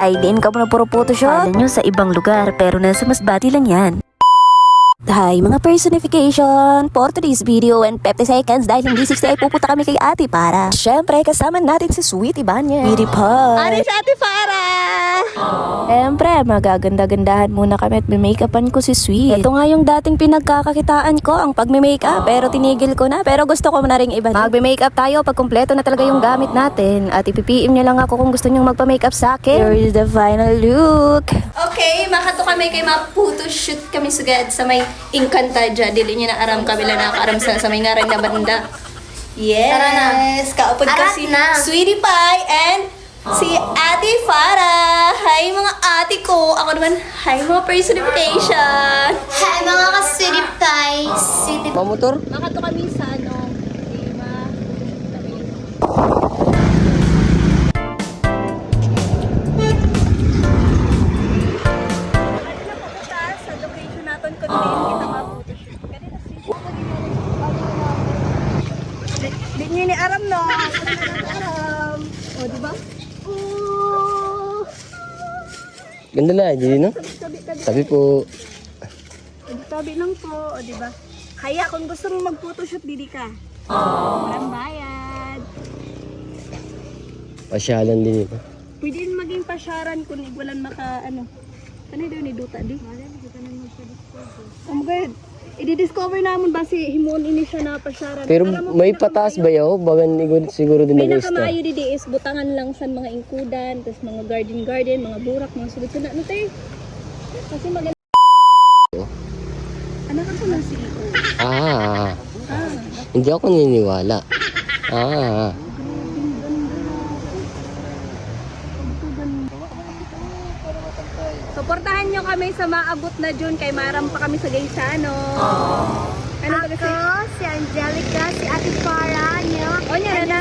Ay, din ka mo na puro photoshoot. Kala nyo sa ibang lugar, pero nasa Masbate lang yan. Hi mga personification! For today's video and 50 seconds dahil hindi 60 ay pupunta kami kay Ate Para. Siyempre, kasama natin si Sweetie Banya. Beauty Pie! Ano si Ate Para? Siyempre, magaganda-gandahan muna kami at may-makeupan ko si Sweet. Ito nga yung dating pinagkakakitaan ko, ang pag-makeup. Pero tinigil ko na. Pero gusto ko na rin iba. Mag-makeup tayo pag kumpleto na talaga yung gamit natin. At ipipiim nyo lang ako kung gusto nyong magpa-makeup sa akin. Here is the final look. Okay, makato kami kay ma-photoshoot kami sugad sa may Encantadia. Dili niya na aram kami lang nakaaram sa may ngaran na banda. Yes! Tara na. Kaupod kasi na. Sweetie Pie and si Ate Farah. Hi mga ate ko. Ako naman, hi mga personification. Hi mga ka-Sweetie Pie. Sweetie Pamotor? Makato kami sa ano, di ba? Sa location natin kung hindi kita ma-photoshoot. Ganito Di niya ni aram no. Aram. O, di ba? Oh. Ganda na, hindi no? Sabi po, Tabi lang po, o di ba? Kaya kung gusto mo mag-photoshoot, didi ka. Walang bayad. pasyalan din ito. Pwede rin maging pasyaran kung walang maka, ano. Ano daw ni Duta, di? Oh my God. I-discover naman ba si Himon ini siya na pasyaran. Pero Para mo may patas ba yaw? Bagan siguro din na gusto. Pinakamaayo didi is butangan lang sa mga ingkudan, tapos mga garden, mga burak, mga sulod na. Ano tayo? Kasi maganda. Anak ako ng CEO. Ah, hindi ako naniniwala. Ah, Suportahan nyo kami sa maabot na June kay maram pa kami sa Gaysano. Ano ba kasi? Ako, si Angelica, si Ate Para, niyo. O niya na.